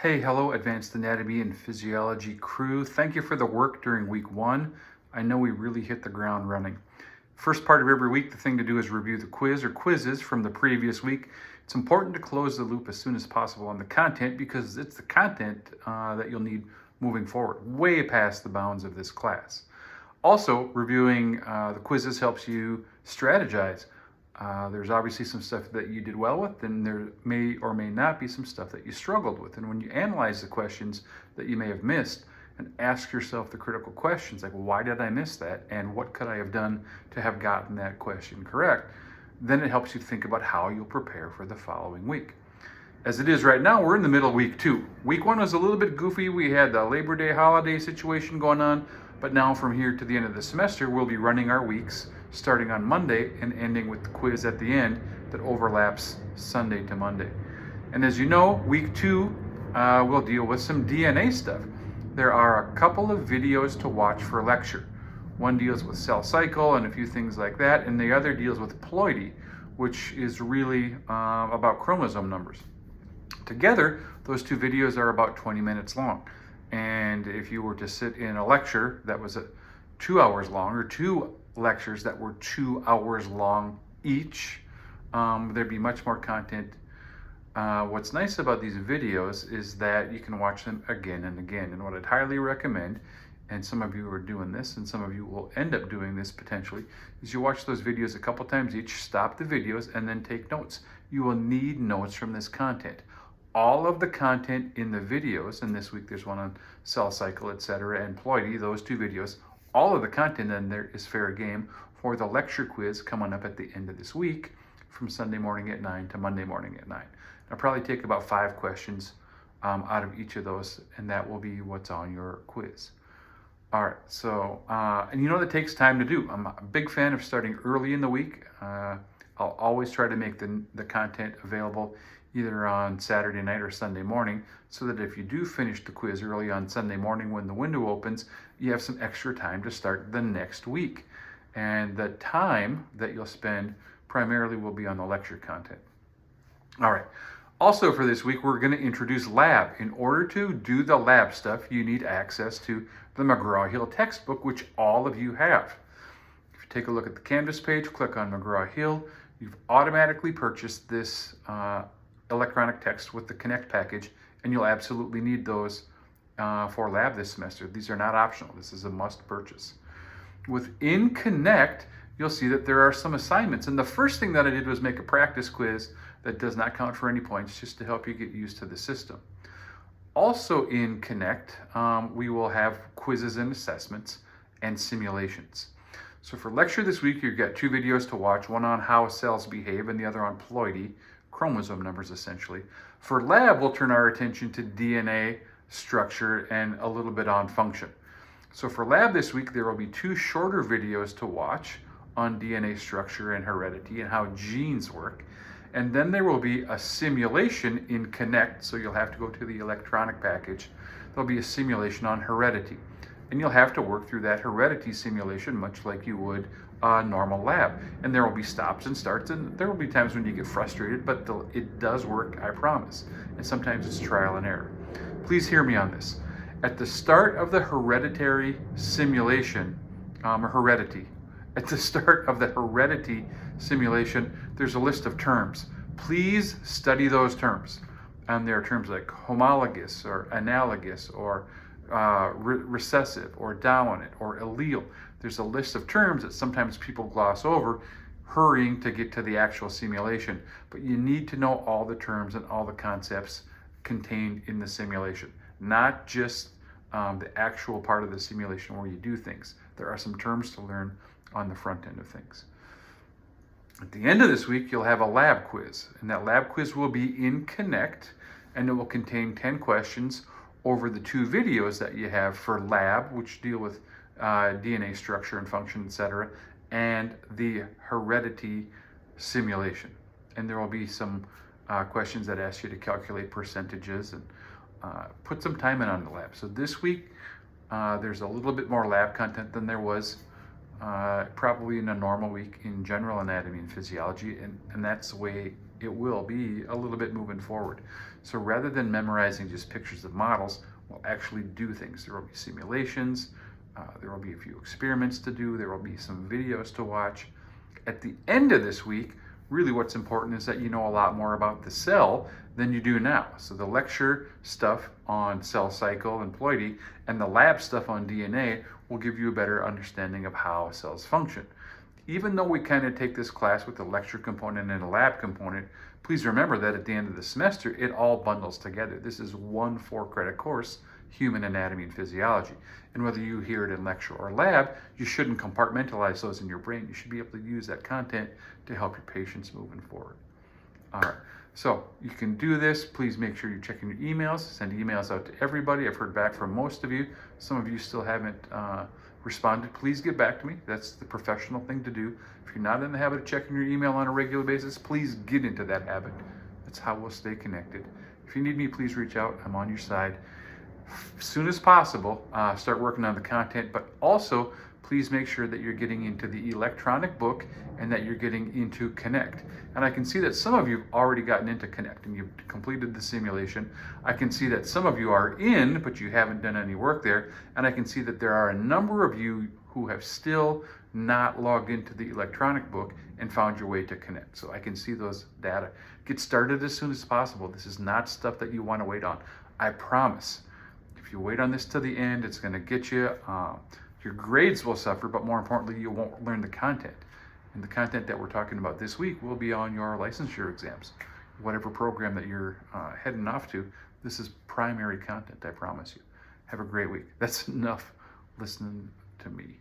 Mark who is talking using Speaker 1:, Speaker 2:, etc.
Speaker 1: Hey, hello, Advanced Anatomy and Physiology crew. Thank you for the work during week 1. I know we really hit the ground running. First part of every week, the thing to do is review the quiz or quizzes from the previous week. It's important to close the loop as soon as possible on the content because it's the content that you'll need moving forward, way past the bounds of this class. Also, reviewing the quizzes helps you strategize. There's obviously some stuff that you did well with, and there may or may not be some stuff that you struggled with. And when you analyze the questions that you may have missed and ask yourself the critical questions like, why did I miss that? And what could I have done to have gotten that question correct? Then it helps you think about how you'll prepare for the following week. As it is right now, we're in the middle of week 2. Week 1 was a little bit goofy. We had the Labor Day holiday situation going on, but now from here to the end of the semester, we'll be running our weeks starting on Monday and ending with the quiz at the end that overlaps Sunday to Monday. And as you know, week 2, we'll deal with some DNA stuff. There are a couple of videos to watch for lecture. One deals with cell cycle and a few things like that, and the other deals with ploidy, which is really about chromosome numbers. Together, those two videos are about 20 minutes long. And if you were to sit in a lecture that was 2 hours long, or two lectures that were 2 hours long each, there'd be much more content. What's nice about these videos is that you can watch them again and again. And what I'd highly recommend, and some of you are doing this, and some of you will end up doing this potentially, is you watch those videos a couple times each, stop the videos, and then take notes. You will need notes from this content. All of the content in the videos, and this week there's one on cell cycle, etc., and ploidy, those two videos, all of the content in there is fair game for the lecture quiz coming up at the end of this week from Sunday morning at 9 to Monday morning at 9. I'll probably take about 5 questions out of each of those, and that will be what's on your quiz. All right, so, and you know that takes time to do. I'm a big fan of starting early in the week. I'll always try to make the content available either on Saturday night or Sunday morning, so that if you do finish the quiz early on Sunday morning when the window opens, you have some extra time to start the next week. And the time that you'll spend primarily will be on the lecture content. All right. Also for this week, we're going to introduce lab. In order to do the lab stuff, you need access to the McGraw-Hill textbook, which all of you have. If you take a look at the Canvas page, click on McGraw-Hill, you've automatically purchased this electronic text with the Connect package, and you'll absolutely need those for lab this semester. These are not optional. This is a must purchase. Within Connect, you'll see that there are some assignments. And the first thing that I did was make a practice quiz that does not count for any points, just to help you get used to the system. Also in Connect, we will have quizzes and assessments and simulations. So for lecture this week, you've got 2 videos to watch, one on how cells behave and the other on ploidy, chromosome numbers essentially. For lab, we'll turn our attention to DNA structure and a little bit on function. So for lab this week, there will be 2 shorter videos to watch on DNA structure and heredity and how genes work. And then there will be a simulation in Connect, so you'll have to go to the electronic package. There'll be a simulation on heredity. And you'll have to work through that heredity simulation much like you would a normal lab. And there will be stops and starts, and there will be times when you get frustrated, but it does work, I promise. And sometimes it's trial and error. Please hear me on this. At the start of the hereditary simulation, at the start of the heredity simulation, there's a list of terms. Please study those terms. And there are terms like homologous or analogous or recessive or dominant or allele. There's a list of terms that sometimes people gloss over, hurrying to get to the actual simulation. But you need to know all the terms and all the concepts contained in the simulation, not just the actual part of the simulation where you do things. There are some terms to learn on the front end of things. At the end of this week, you'll have a lab quiz, and that lab quiz will be in Connect, and it will contain 10 questions over the 2 videos that you have for lab, which deal with DNA structure and function, etc., and the heredity simulation. And there will be some questions that ask you to calculate percentages and put some time in on the lab. So this week, there's a little bit more lab content than there was probably in a normal week in general anatomy and physiology, and that's the way it will be a little bit moving forward. So rather than memorizing just pictures of models, we'll actually do things. There will be simulations, there will be a few experiments to do, there will be some videos to watch. At the end of this week, really what's important is that you know a lot more about the cell than you do now. So the lecture stuff on cell cycle and ploidy and the lab stuff on DNA will give you a better understanding of how cells function. Even though we kind of take this class with a lecture component and a lab component, please remember that at the end of the semester, it all bundles together. This is one 4-credit course, Human Anatomy and Physiology. And whether you hear it in lecture or lab, you shouldn't compartmentalize those in your brain. You should be able to use that content to help your patients moving forward. All right, so you can do this. Please make sure you're checking your emails. Send emails out to everybody. I've heard back from most of you. Some of you still haven't responded. Please get back to me. That's the professional thing to do. If you're not in the habit of checking your email on a regular basis, please get into that habit. That's how we'll stay connected. If you need me, please reach out. I'm on your side. As soon as possible, start working on the content, but also please make sure that you're getting into the electronic book and that you're getting into Connect. And I can see that some of you have already gotten into Connect and you've completed the simulation. I can see that some of you are in, but you haven't done any work there. And I can see that there are a number of you who have still not logged into the electronic book and found your way to Connect. So I can see those data. Get started as soon as possible. This is not stuff that you want to wait on. I promise. If you wait on this to the end, it's going to get you. Your grades will suffer, but more importantly, you won't learn the content. And the content that we're talking about this week will be on your licensure exams. Whatever program that you're heading off to, this is primary content, I promise you. Have a great week. That's enough listening to me.